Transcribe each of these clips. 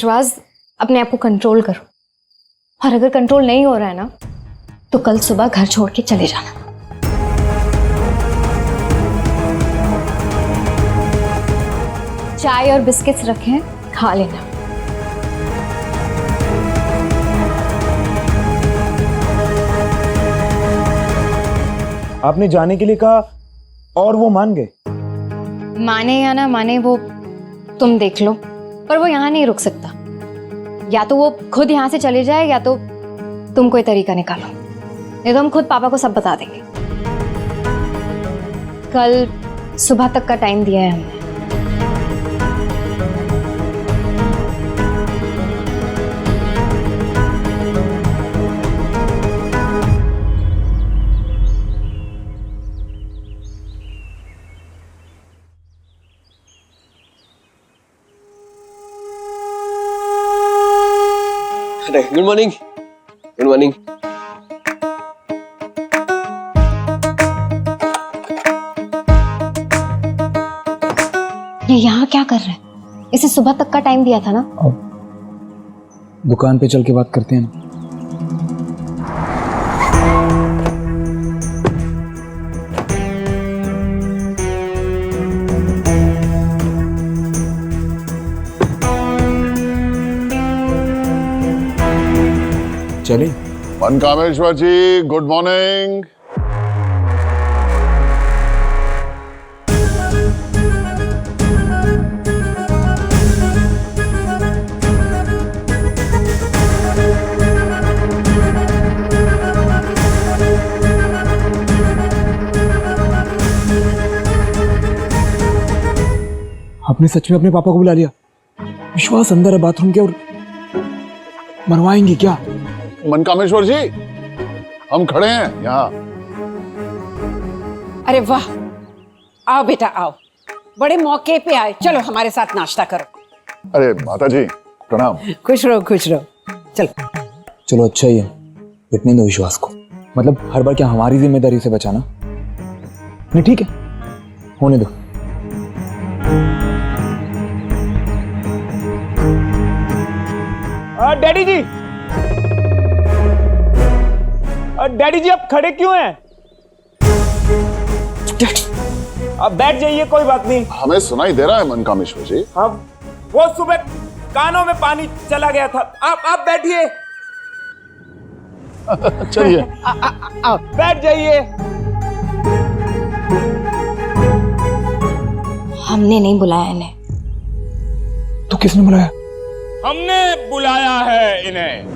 विश्वास, अपने आप को कंट्रोल करो, और अगर कंट्रोल नहीं हो रहा है ना तो कल सुबह घर छोड़ के चले जाना। चाय और बिस्किट्स रखे हैं, खा लेना। आपने जाने के लिए कहा और वो मान गए? माने या ना माने वो तुम देख लो, पर वो यहाँ नहीं रुक सकता। या तो वो खुद यहाँ से चले जाए या तो तुम कोई तरीका निकालो, नहीं तो हम खुद पापा को सब बता देंगे। कल सुबह तक का टाइम दिया है हमने। Good morning. Good morning. ये यहाँ क्या कर रहे हैं? इसे सुबह तक का टाइम दिया था ना। दुकान पे चल के बात करते हैं ना। चले। मनकामेश्वर जी, गुड मॉर्निंग। आपने सच में अपने पापा को बुला लिया? विश्वास अंदर है बाथरूम के, और मरवाएंगे क्या? मनकामेश्वर जी, हम खड़े हैं यहाँ। अरे वाह, आओ बेटा आओ, बड़े मौके पे आए। चलो हमारे साथ नाश्ता करो। अरे माता जी प्रणाम। खुश रहो खुश रहो। चलो चलो अच्छा ही है, इतने दो विश्वास को। मतलब हर बार क्या हमारी जिम्मेदारी से बचाना? नहीं ठीक है, होने दो। डैडी जी, डैडी जी आप खड़े क्यों हैं? आप बैठ जाइए, कोई बात नहीं। हमें सुनाई दे रहा है मनकामेश्वर जी। हाँ, वो सुबह कानों में पानी चला गया था। आप बैठिए। चलिए आओ बैठ जाइए। हमने नहीं बुलाया इन्हें। तो किसने बुलाया? हमने बुलाया है इन्हें,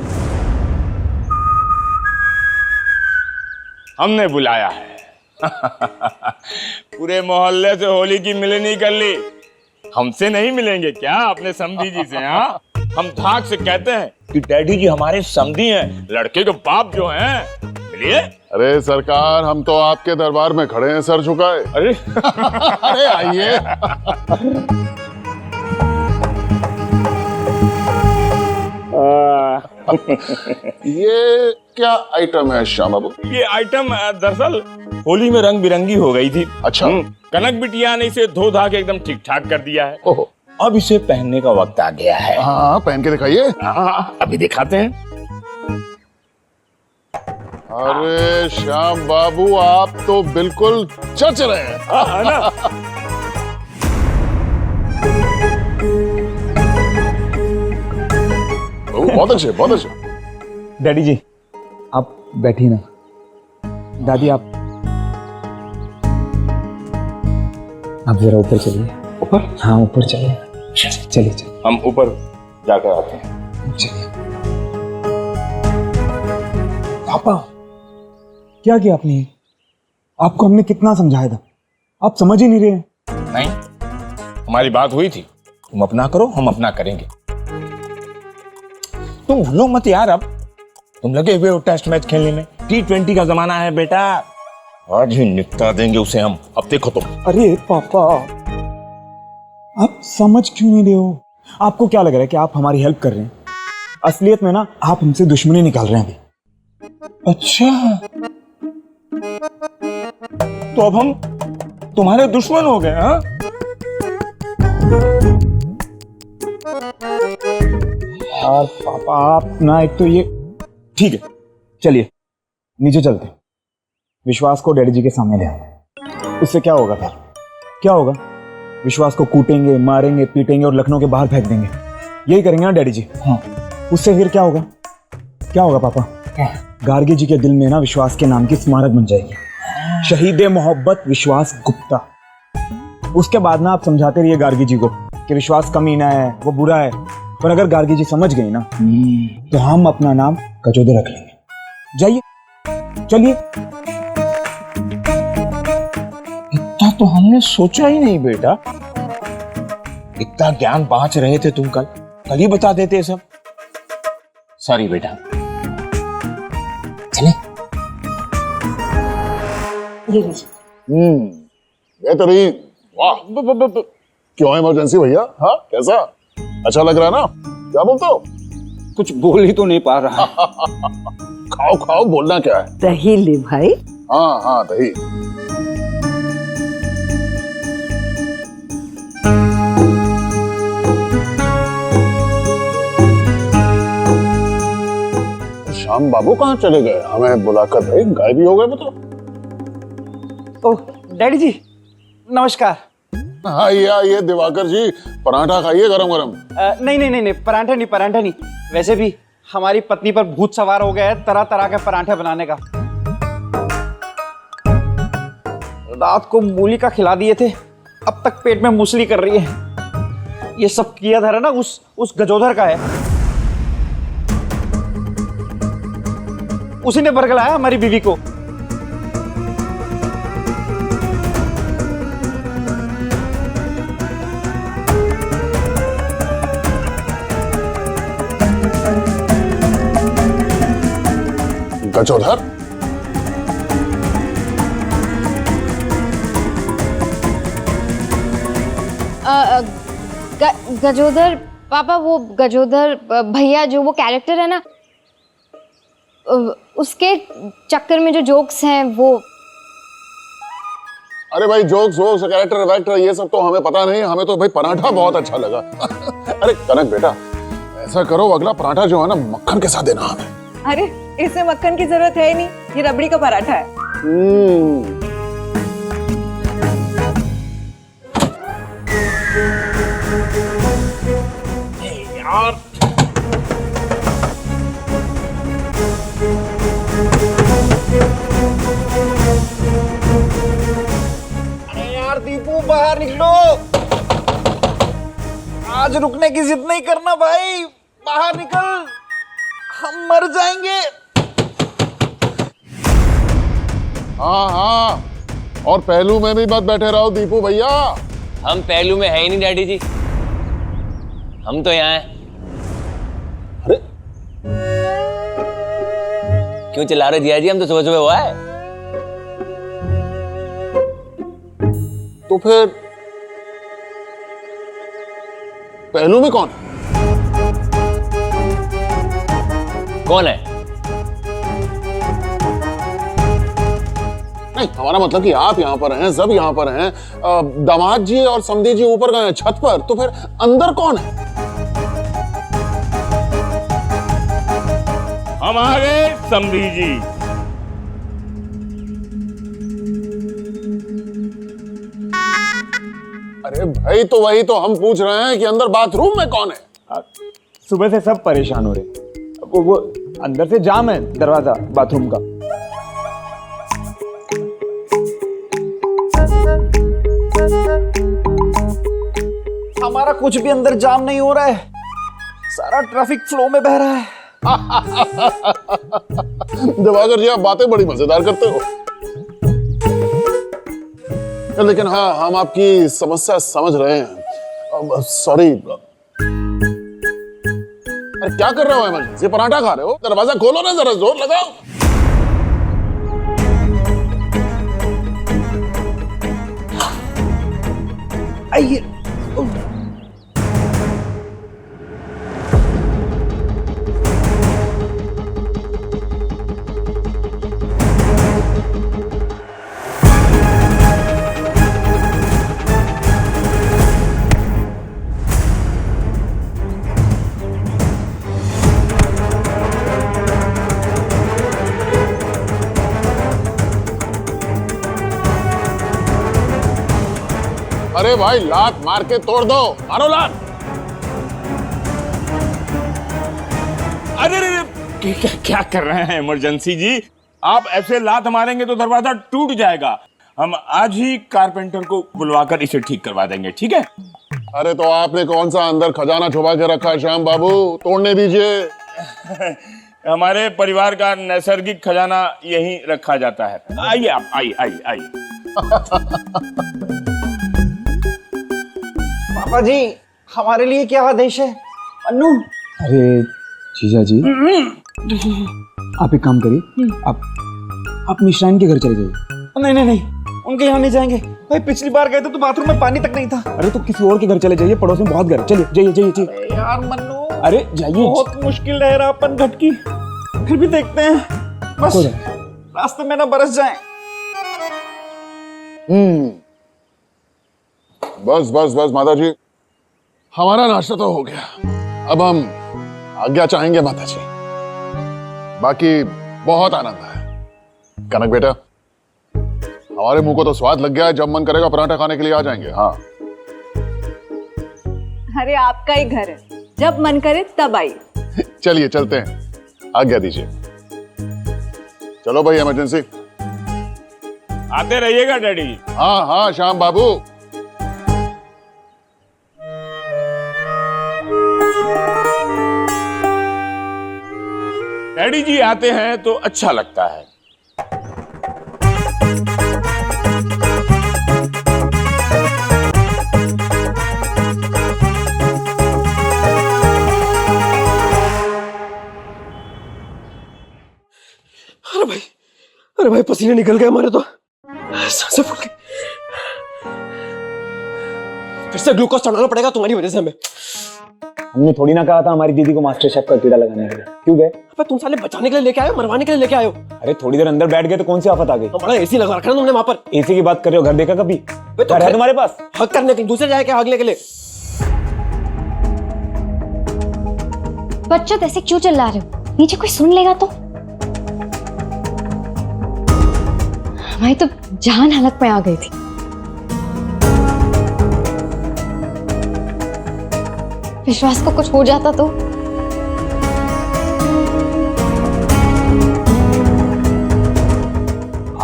हमने बुलाया है। पूरे मोहल्ले से होली की मिलनी कर ली, हमसे नहीं मिलेंगे क्या अपने समधी जी से? हाँ, हम धाक से कहते हैं कि डैडी जी हमारे समधी हैं, लड़के के बाप जो हैं। मिलिए। अरे सरकार, हम तो आपके दरबार में खड़े हैं सर झुकाए। अरे अरे आइए। ये क्या आइटम है श्याम बाबू? ये आइटम दरअसल होली में रंग बिरंगी हो गई थी। अच्छा। कनक बिटिया ने इसे धो धा के एकदम ठीक ठाक कर दिया है। ओहो। अब इसे पहनने का वक्त आ गया है। हाँ, पहन के दिखाइए। हाँ, अभी दिखाते हैं। अरे श्याम बाबू, आप तो बिल्कुल चच रहे हैं। है ना? बहुत अच्छे, बहुत अच्छे। डैडी जी आप बैठिए ना। दादी आप जरा ऊपर चलिए। ऊपर? हाँ ऊपर चलिए। चलिए चलिए, हम ऊपर जाकर आते हैं। चलिए। पापा क्या किया आपने? आपको हमने कितना समझाया था, आप समझ ही नहीं रहे। नहीं, हमारी बात हुई थी, तुम अपना करो, हम अपना करेंगे। तुम भूलो मत यार, अब तुम लगे हुए हो टेस्ट मैच खेलने में। T20 का जमाना है बेटा, आज ही निपटा देंगे उसे हम। अब देखो तुम। अरे पापा आप समझ क्यों नहीं रहे हो? आपको क्या लग रहा है कि आप हमारी हेल्प कर रहे हैं? असलियत में ना आप हमसे दुश्मनी निकाल रहे हैं अभी। अच्छा, तो अब हम तुम्हारे दुश्मन हो गए? हाँ, यार पापा आप ना, एक तो ये ठीक है, चलिए नीचे चलते हैं। विश्वास को डैडी जी के सामने ले आते। उससे क्या होगा फिर? क्या होगा? विश्वास को कूटेंगे, मारेंगे, पीटेंगे और लखनऊ के बाहर फेंक देंगे। यही करेंगे ना डैडी जी? हाँ। उससे फिर क्या होगा? क्या होगा पापा? गार्गी जी के दिल में ना विश्वास के नाम की स्मारक बन जाएगी, शहीद मोहब्बत विश्वास गुप्ता। उसके बाद ना आप समझाते रहिए गार्गी जी को कि विश्वास कमीना है, वो बुरा है, पर अगर गार्गी जी समझ गई ना तो हम अपना नाम गजोदर रख लेंगे। जाइए, चलिए। इतना तो हमने सोचा ही नहीं बेटा। इतना ज्ञान बांच रहे थे तुम, कल ही बता देते सब। सॉरी बेटा। चले। बेहतरीन, वाह। क्यों इमरजेंसी भैया? हाँ, कैसा? अच्छा लग रहा है ना? क्या बोलते हो? कुछ बोल ही तो नहीं पा रहा। खाओ खाओ, बोलना क्या है? दही ले भाई। हाँ हाँ, दही। श्याम बाबू कहाँ चले गए? हमें बुलाकर भाई गायब ही हो गए मतलब। ओह डैडी जी नमस्कार। हाँ ये दिवाकर जी, पराठा खाइए गरम गरम। नहीं, पराठा नहीं। वैसे भी हमारी पत्नी पर भूत सवार हो गया है तरह तरह के पराठे बनाने का। रात को मूली का खिला दिए थे, अब तक पेट में मूसली कर रही है। ये सब किया धरा ना उस गजोधर का है। उसी ने बरगलाया हमारी बीवी को। गजोधर? गजोदर पापा, वो गजोदर भैया जो वो कैरेक्टर है ना, उसके चक्कर में जो जोक्स हैं वो। अरे भाई जोक्स कैरेक्टर वैक्टर ये सब तो हमें पता नहीं, हमें तो भाई पराठा बहुत अच्छा लगा। अरे कनक बेटा, ऐसा करो अगला पराठा जो है ना मक्खन के साथ देना हमें। अरे इसमें मक्खन की जरूरत है ही नहीं, ये रबड़ी का पराठा है। यार अरे यार दीपू बाहर निकलो। आज रुकने की जिद नहीं करना भाई, बाहर निकल, हम मर जाएंगे। हाँ, और पहलू में भी मत बैठे रहो दीपू भैया। हम पहलू में है ही नहीं डैडी जी, हम तो यहाँ हैं। अरे क्यों चिल्ला रहे जिया जी? हम तो सुबह सुबह हुआ है। तो फिर पहलू में कौन है? कौन है? नहीं, हमारा मतलब कि आप यहाँ पर हैं, सब यहाँ पर हैं, दामाद जी और समधी जी ऊपर गए हैं छत पर, तो फिर अंदर कौन है? हमारे समधी जी। अरे भाई तो वही तो हम पूछ रहे हैं कि अंदर बाथरूम में कौन है? सुबह से सब परेशान हो रहे, वो अंदर से जाम है दरवाजा बाथरूम का। हमारा कुछ भी अंदर जाम नहीं हो रहा है, सारा ट्रैफिक फ्लो में बह रहा है। दिवाकर जी आप बातें बड़ी मजेदार करते हो, लेकिन हाँ हम आपकी समस्या समझ रहे हैं। सॉरी। अरे क्या कर रहे हो इमरजेंसी? पराठा खा रहे हो? दरवाजा खोलो ना, जरा जोर लगाओ। आइए। अरे भाई लात मार के तोड़ दो, मारो लात। अरे अरे, अरे, क्या कर रहे हैं इमरजेंसी जी? आप ऐसे लात मारेंगे तो दरवाजा टूट जाएगा। हम आज ही कारपेंटर को बुलवाकर इसे ठीक करवा देंगे, ठीक है? अरे तो आपने कौन सा अंदर खजाना छुपा के रखा है श्याम बाबू, तोड़ने दीजिए। हमारे परिवार का नैसर्गिक खजाना यहीं रखा जाता है। आइए आप, आइए आइए आइए। पापा जी, हमारे लिए क्या आदेश है? अन्नू, अरे जीजा जी, आप एक काम करिए, आप मिश्राइन के घर चले जाइए। नहीं नहीं नहीं, उनके यहाँ नहीं जाएंगे भाई। पिछली बार गए थे तो बाथरूम में पानी तक नहीं था। अरे तो किसी और के घर चले जाइए, पड़ोस में बहुत घर है। चलिए जाइए जाइए जाइए। यार मन्नू, अरे जाइए। बहुत मुश्किल रह रहा अपन घट की, फिर भी देखते हैं, बस कोई नहीं। रास्ते में ना बरस जाए। बस बस बस माता जी, हमारा नाश्ता तो हो गया। अब हम आज्ञा चाहेंगे माता जी। बाकी बहुत आनंद है। कनक बेटा, हमारे मुंह को तो स्वाद लग गया है, जब मन करेगा पराठा खाने के लिए आ जाएंगे। हाँ अरे आपका ही घर है, जब मन करे तब आइए। चलिए चलते हैं, आज्ञा दीजिए। चलो भाई, इमरजेंसी। आते रहिएगा डैडी। हाँ हाँ श्याम बाबू। डैडी जी आते हैं तो अच्छा लगता है। अरे भाई पसीने निकल गए हमारे तो, सांसें फूल गई। फिर से ग्लूकोज चढ़ाना पड़ेगा तुम्हारी वजह से हमें। हमने थोड़ी ना कहा था हमारी दीदी को मास्टर शेफ का कीड़ा लगाने के लिए। क्यों गए? अबे तुम साले बचाने के लिए लेके आए हो, मरवाने के लिए लेके आए हो? अरे थोड़ी देर अंदर बैठ गए तो कौन सी आफत आ गई? हमारा एसी लगा रखा है तुमने वहां पर। एसी की बात कर रहे हो? घर देखा कभी? तो घर है तुम्हारे पास? हक करने के दूसरे जाए क्या हगने के लिए? बच्चों ऐसे क्यों चिल्ला रहे हो? नीचे कोई सुन लेगा तो? हमारी तो जान हालत में आ गई थी। विश्वास को कुछ हो जाता तो?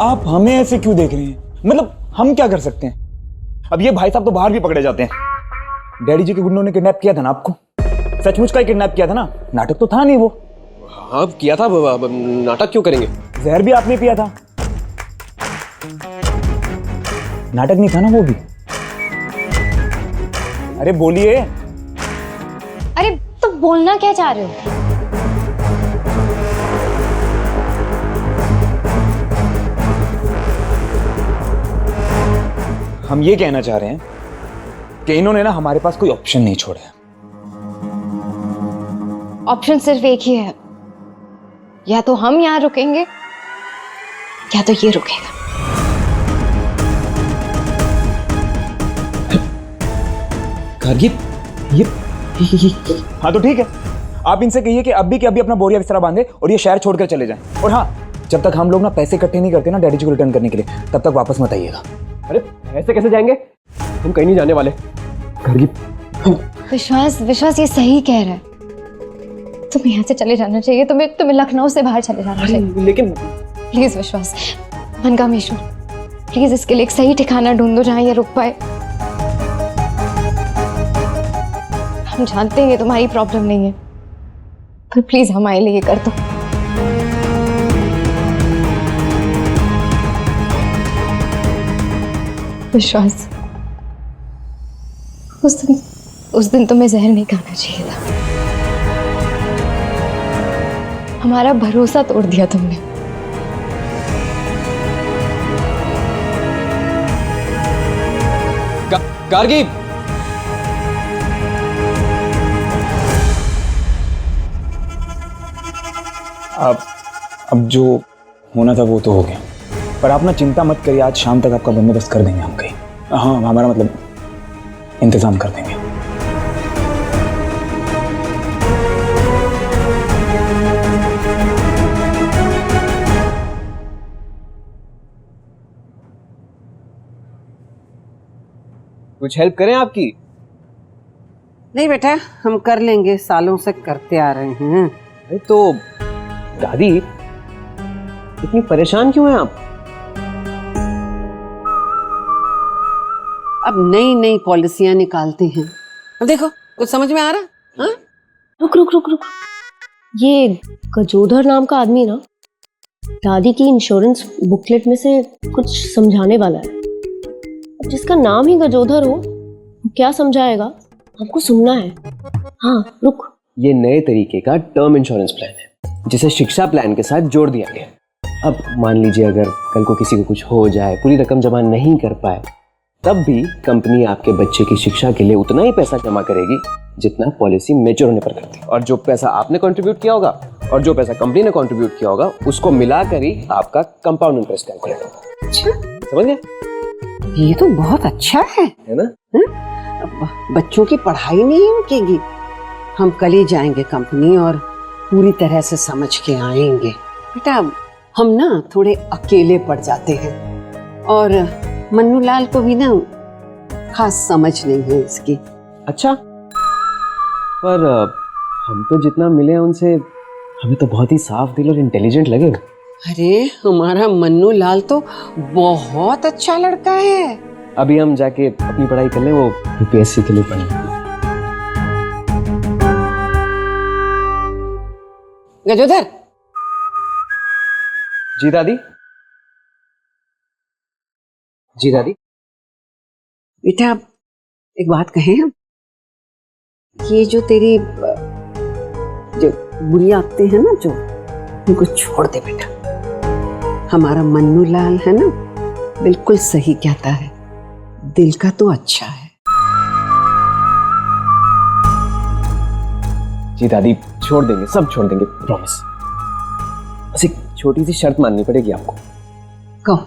आप हमें ऐसे क्यों देख रहे हैं? मतलब हम क्या कर सकते हैं? अब ये भाई साहब तो बाहर भी पकड़े जाते हैं। डैडी जी के गुंडों ने किडनैप किया था ना आपको, सचमुच का ही किडनैप किया था ना, नाटक तो था नहीं वो। हाँ किया था, नाटक क्यों करेंगे? जहर भी आपने पिया था, नाटक नहीं था ना वो भी? अरे बोलिए। अरे तो बोलना क्या चाह रहे हो? हम ये कहना चाह रहे हैं कि इन्होंने ना हमारे पास कोई ऑप्शन नहीं छोड़ा है। ऑप्शन सिर्फ एक ही है, या तो हम यहां रुकेंगे या तो ये रुकेगा। ये हाँ तो ठीक है, आप इनसे कहिए कि अभी के अभी अपना बोरिया बिस्तरा बांधे और ये शहर छोड़कर चले जाएं। और हाँ, जब तक हम लोग ना पैसे इकट्ठे नहीं करते ना डैडी जी को रिटर्न करने के लिए, तब तक वापस मत आइएगा। अरे ऐसे कैसे जाएंगे? हम कहीं नहीं जाने वाले। विश्वास ये सही कह रहा है। तुम्हें यहाँ से चले जाना चाहिए, तुम्हें लखनऊ से बाहर चले जाना चाहिए। लेकिन प्लीज विश्वास, मनकामेश्वर, प्लीज इसके लिए एक सही ठिकाना ढूंढो जहाँ ये रुक पाए। हम जानते हैं ये तुम्हारी प्रॉब्लम नहीं है, पर प्लीज हमारे लिए ये कर दो। विश्वास, उस दिन तुम्हें जहर नहीं खाना चाहिए था। हमारा भरोसा तोड़ दिया तुमने। गार्गी, अब जो होना था वो तो हो गया, पर आप ना चिंता मत करिए, आज शाम तक आपका बंदोबस्त कर देंगे हम कहीं। हाँ, हमारा मतलब इंतजाम कर देंगे। कुछ हेल्प करें आपकी? नहीं बेटा, हम कर लेंगे, सालों से करते आ रहे हैं। अरे तो दादी इतनी परेशान क्यों हैं आप? अब नई नई पॉलिसियां निकालते हैं। अब देखो, कुछ समझ में आ रहा? हाँ? रुक रुक रुक रुक, ये गजोधर नाम का आदमी ना दादी की इंश्योरेंस बुकलेट में से कुछ समझाने वाला है। अब जिसका नाम ही गजोधर हो, वो क्या समझाएगा? हमको सुनना है। हाँ रुक, ये नए तरीके का टर्म इंश्योरेंस प्लान है जिसे शिक्षा प्लान के साथ जोड़ दिया गया। अब मान लीजिए अगर कल को किसी को कुछ हो जाए, पूरी रकम जमा नहीं कर पाए, तब भी कंपनी आपके बच्चे की शिक्षा के लिए उतना ही पैसा जमा करेगी जितना पॉलिसी मैच्योर होने पर करती है। और जो पैसा आपने कंट्रीब्यूट किया होगा और जो पैसा कंपनी ने कंट्रीब्यूट किया होगा, उसको मिलाकर ही आपका कंपाउंड इंटरेस्ट कैलकुलेट होगा। अच्छा, समझ गए? ये तो बहुत अच्छा है ना? अब बच्चों की पढ़ाई नहीं रुकेगी। हम कल ही जाएंगे कंपनी और पूरी तरह से समझ के आएंगे। बेटा, हम ना थोड़े अकेले पड़ जाते हैं और मन्नू लाल को भी ना खास समझ नहीं है इसकी। अच्छा, पर हम तो जितना मिले उनसे हमें तो बहुत ही साफ दिल और इंटेलिजेंट लगे। अरे हमारा मन्नू लाल तो बहुत अच्छा लड़का है। अभी हम जाके अपनी पढ़ाई कर लें, वो यूपीएससी के लिए पढ़ें। गजोधर। जी दादी। जी दादी। बेटा, एक बात कहें हम? ये जो तेरी जो बुरी आदतें हैं ना, जो उनको छोड़ दे बेटा। हमारा मन्नू लाल है ना, बिल्कुल सही कहता है, दिल का तो अच्छा है। जी दादी, छोड़ देंगे, सब छोड़ देंगे, प्रॉमिस। बस एक छोटी सी शर्त माननी पड़ेगी आपको। कहो।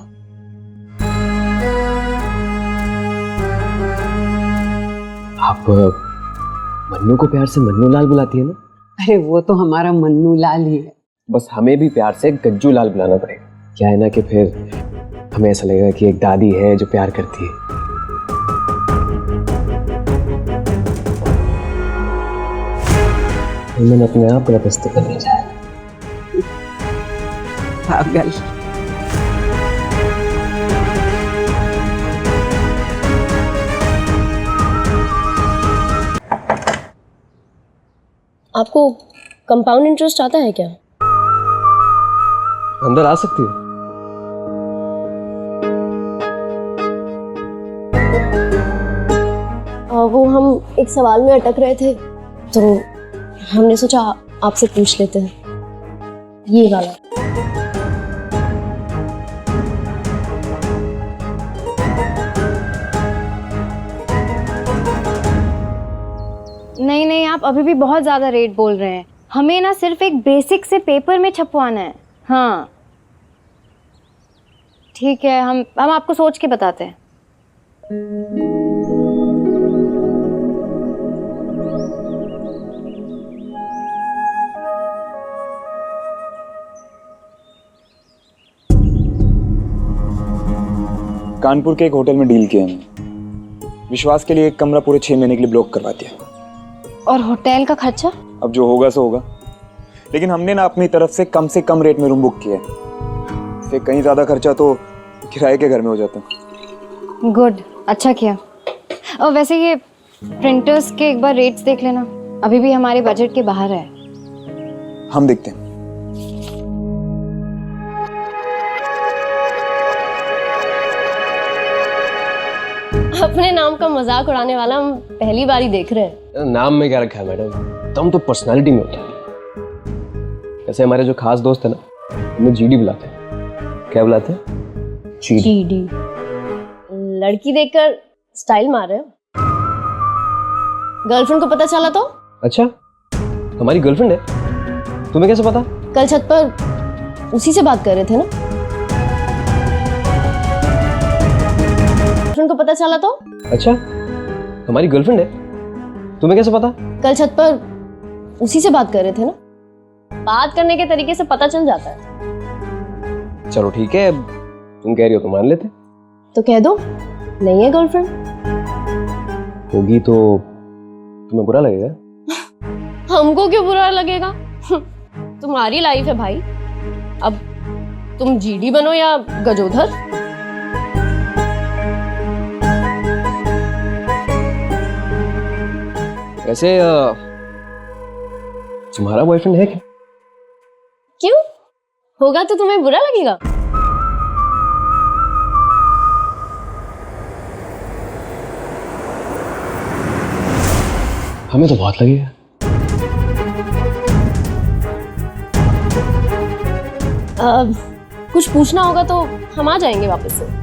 आप मन्नू को प्यार से मन्नू लाल बुलाती है ना? अरे वो तो हमारा मन्नू लाल ही है। बस हमें भी प्यार से गज्जू लाल बुलाना पड़ेगा। क्या है ना कि फिर हमें ऐसा लगेगा कि एक दादी है जो प्यार करती है। मैंने अपने आप प्रपस्ते करने जाए। पागल। आपको कंपाउंड इंटरेस्ट आता है क्या? अंदर आ सकती हो। वो हम एक सवाल में अटक रहे थे, तो हमने सोचा आपसे पूछ लेते हैं। ये वाला। नहीं नहीं, आप अभी भी बहुत ज़्यादा रेट बोल रहे हैं। हमें ना सिर्फ एक बेसिक से पेपर में छपवाना है। हाँ ठीक है, हम आपको सोच के बताते हैं। कानपुर के एक होटल में डील किया हमने। विश्वास के लिए एक कमरा पूरे 6 महीने के लिए ब्लॉक करवा दिया। और होटल का खर्चा? अब जो होगा सो होगा, लेकिन हमने ना अपनी तरफ से कम रेट में रूम बुक किया है। इससे कहीं ज्यादा खर्चा तो किराए के घर में हो जाता। गुड, अच्छा किया। और वैसे ये प्रिंटर्स के एक बार रेट्स देख लेना, अभी भी हमारे बजट के बाहर है। हम देखते हैं। अपने नाम का मजाक उड़ाने वाला हम पहली बार ही देख रहे हैं। नाम में क्या रखा है मैडम? दम तो पर्सनालिटी में होता है। ऐसे हमारे जो खास दोस्त है ना, उन्हें जीडी बुलाते हैं। क्या बुलाते हैं? जीडी। लड़की देखकर स्टाइल मार रहे हो? गर्लफ्रेंड को पता चला तो? अच्छा, हमारी गर्लफ्रेंड है? तुम्हें कैसे पता? कल छत पर उसी से बात कर रहे थे ना। गर्लफ्रेंड को पता चला तो? अच्छा, हमारी गर्लफ्रेंड है? तुम्हें कैसे पता? कल छत पर उसी से बात कर रहे थे ना। बात करने के तरीके से पता चल जाता है। चलो ठीक है, तुम कह रही हो तो मान लेते। तो कह दो नहीं है गर्लफ्रेंड। होगी तो तुम्हें बुरा लगेगा? हमको क्यों बुरा लगेगा? तुम्हारी लाइफ है भाई। अब तुम जीडी बनो या गजोधर। वैसे तुम्हारा बॉयफ्रेंड है क्या? क्यों? होगा तो तुम्हें बुरा लगेगा? हमें तो बहुत लगेगा। कुछ पूछना होगा तो हम आ जाएंगे वापस से।